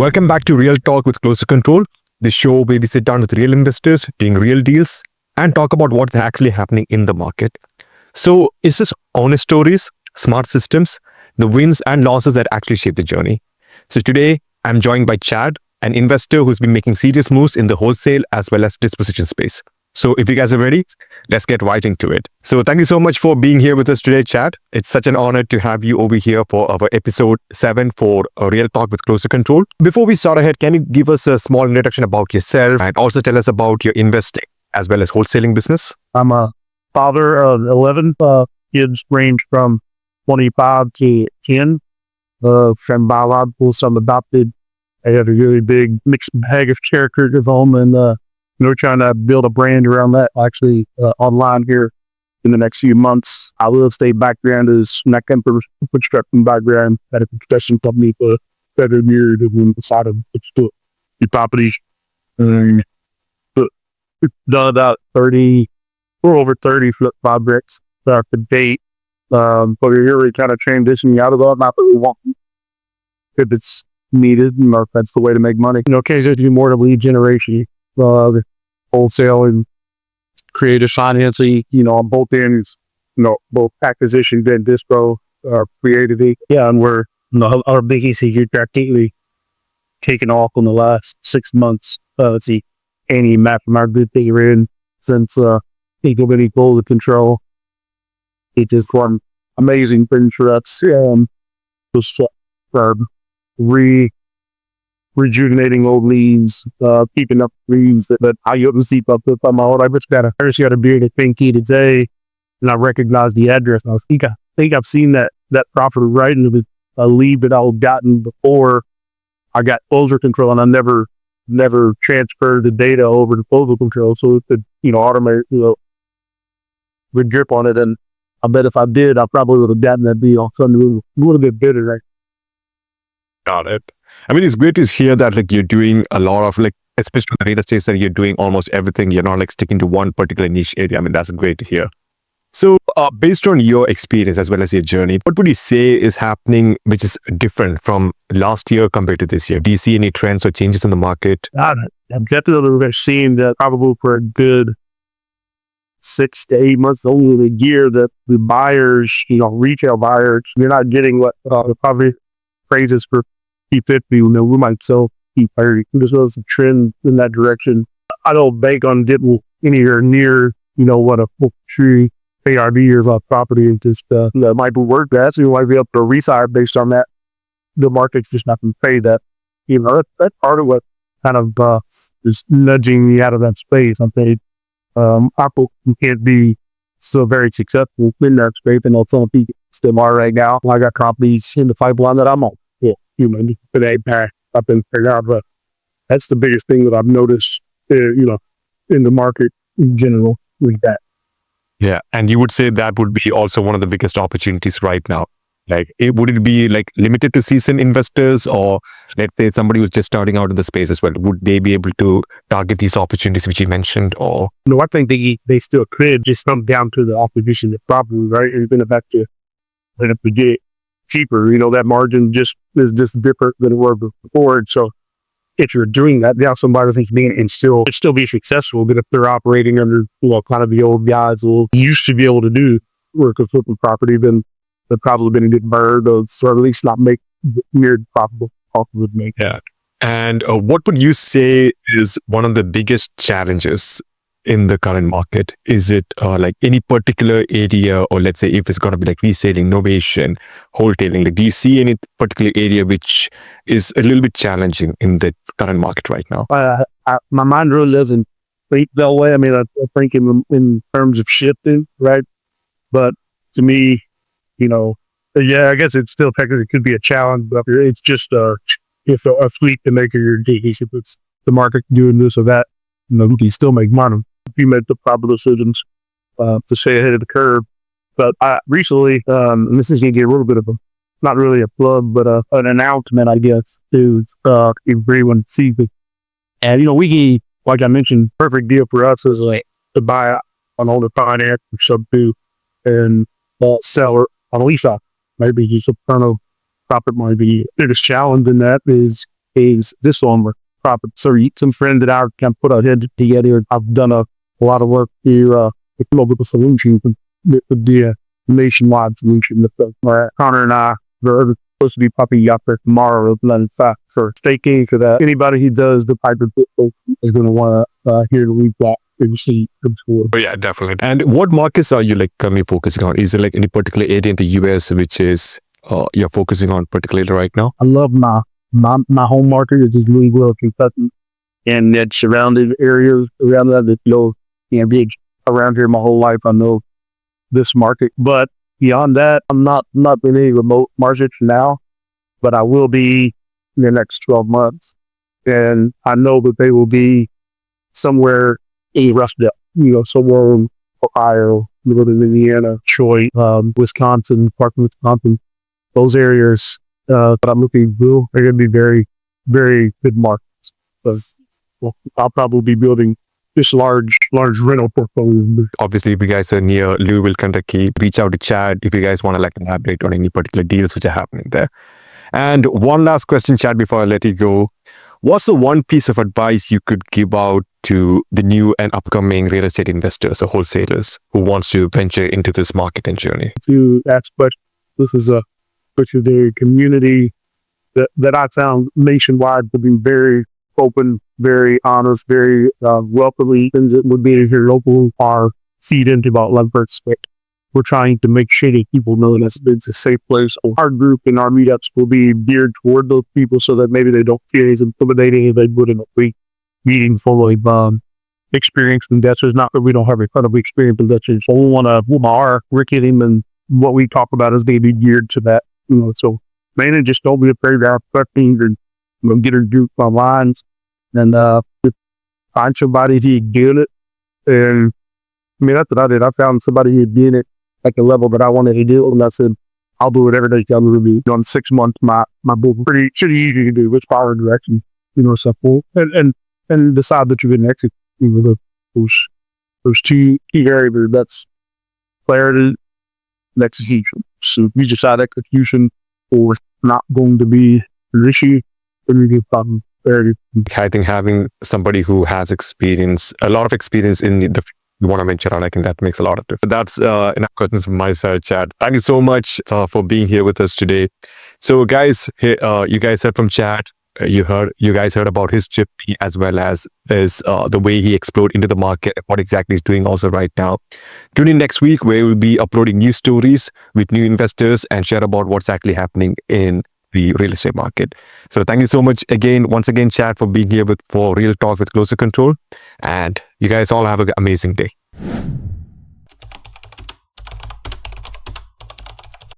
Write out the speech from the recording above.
Welcome back to Real Talk with Closer Control, the show where we sit down with real investors, doing real deals, and talk about what's actually happening in the market. So it's just honest stories, smart systems, the wins and losses that actually shape the journey. So today, I'm joined by Chad, an investor who's been making serious moves in the wholesale as well as disposition space. So if you guys are ready, let's get right into it. So thank you so much for being here with us today, Chad. It's such an honor to have you over here for our episode 7 for a Real Talk with Closer Control. Before we start ahead, can you give us a small introduction about yourself and also tell us about your investing as well as wholesaling business? I'm a father of 11 kids, range from 25 to 10. Some biological, some adopted. I had a really big mixed bag of characters at home, and we're trying to build a brand around that actually online here in the next few months. Our real estate background is not construction background at a construction company for 7 years and decided to the property. We've done about 30, we're over 30 flip projects to date. But we're really kind of transitioning out of that, not that we want if it's needed, or if that's the way to make money. Occasionally do more to lead generation, wholesale and creative financing, on both ends, both acquisition and Dispo, creatively. Yeah, and we're, our biggest secret practically taken off in the last 6 months. Let's see, any map from our good thing we're in since equal been equal to control. It just one amazing things for us. Just rejuvenating old leads, keeping up leads that I used to keep up with on my own. I just got a beard at Pinky today, and I recognized the address. And I think I've seen that property right, and it was a lead that I had gotten before I got closer control, and I never transferred the data over to closer control, so it could automate would drip on it. And I bet if I did, I probably would have gotten that deal. So I'm a little bit bitter, right? Got it. I mean, it's great to hear that you're doing a lot of especially the real estate that you're doing almost everything. You're not sticking to one particular niche area. I mean, that's great to hear. So based on your experience as well as your journey, what would you say is happening which is different from last year compared to this year? Do you see any trends or changes in the market? I'm definitely seeing that probably for a good 6 to 8 months, only a year, that the buyers, retail buyers, you're not getting what the property praises for P50. We might sell P30. There's was a trend in that direction. I don't bank on getting anywhere near, what a tree ARD is on property. It just that might be worth that. So you might be able to resire based on that. The market's just not going to pay that. That's part of what kind of is nudging me out of that space. I'm saying Apple can't be so very successful in that space, and some people still are right now. I got companies in the pipeline that I'm on. It ain't back up and figured out, but that's the biggest thing that I've noticed, in the market in general with that. Yeah, and you would say that would be also one of the biggest opportunities right now. Would it be limited to seasoned investors, or let's say somebody who's just starting out in the space as well? Would they be able to target these opportunities which you mentioned? Or I think they still could, just come down to the acquisition of the property, right? You're going to have to get cheaper. That margin is just different than it was before. So if you're doing that, now somebody thinks and still be successful. But if they're operating under kind of the old guys used to be able to do work of flipping property, then they've probably been getting burned, or at least not make near profitable would make. Yeah. And what would you say is one of the biggest challenges in the current market? Is it any particular area, or let's say if it's going to be reselling, innovation, wholesaling, do you see any particular area which is a little bit challenging in the current market right now? My mind really doesn't think that way. I mean, I think in terms of shifting, right? But to me, I guess it's still technically could be a challenge, but it's just if a fleet to make your if it's the market doing this or that, you can still make money if you make the proper decisions to stay ahead of the curve. But I recently, and this is going to get a little bit of not really a plug, but an announcement, I guess, to everyone to see. And we, like I mentioned, perfect deal for us is to buy on owner finance or sub 2 and sell on a lease off. Maybe just a ton of profit might be. The biggest challenge in that is is this on the property. So some friends that I can put our heads together. I've done a lot of work to come up with a solution that would be a nationwide solution. Connor and I are supposed to be popping up there tomorrow. In fact, so stay tuned for that. Anybody who does the Piper Dispo is going to want to hear the week back. Oh, yeah, definitely. And what markets are you like currently focusing on? Is there like any particular area in the US which is you're focusing on particularly right now? I love my home market, which is Louisville, Kentucky, and that surrounding areas around that. Being around here my whole life, I know this market. But beyond that, I'm not in any remote markets now, but I will be in the next 12 months, and I know that they will be somewhere in Rust Belt, somewhere in Ohio, northern Indiana, Detroit, Wisconsin, Parkland, Wisconsin, those areas that I'm looking to are going to be very, very good markets. Because I'll probably be building this large rental portfolio. Obviously, if you guys are near Louisville, Kentucky, reach out to Chad if you guys want to like elaborate on any particular deals which are happening there. And one last question, Chad, before I let you go. What's the one piece of advice you could give out to the new and upcoming real estate investors or wholesalers who wants to venture into this market and journey? To ask questions. This is a community that I found nationwide to be very open, very honest, very welcoming. Things that would be here local are feed into about 11%. We're trying to make sure that people know that it's a safe place. Our group and our meetups will be geared toward those people so that maybe they don't feel as intimidating as they would in a week meeting full of experienced investors. Not that we don't have a ton of experienced investors. So we want to, our curriculum and what we talk about is going to be geared to that. So mainly just don't be afraid to ask questions and get introduced online and find somebody who's doing it. And that's what I did. I found somebody who's doing it at the level that I wanted to do, and I said, I'll do whatever they tell me to do. On 6 months, my book pretty easy to do, which power direction, simple, and decide that you're going to execute. Those two key areas. That's clarity and execution. So if you decide execution or not going to be an issue, then you get problem clarity. I think having somebody who has a lot of experience in the you want to venture out, I think that makes a lot of difference. That's enough questions from my side, Chad. Thank you so much for being here with us today. So guys, you guys heard from Chad. You guys heard about his journey as well as the way he explored into the market, what exactly he's doing also right now. Tune in next week where we'll be uploading new stories with new investors and share about what's actually happening in the real estate market. So thank you so much once again, Chad, for being here for Real Talk with Closer Control. And you guys all have an amazing day.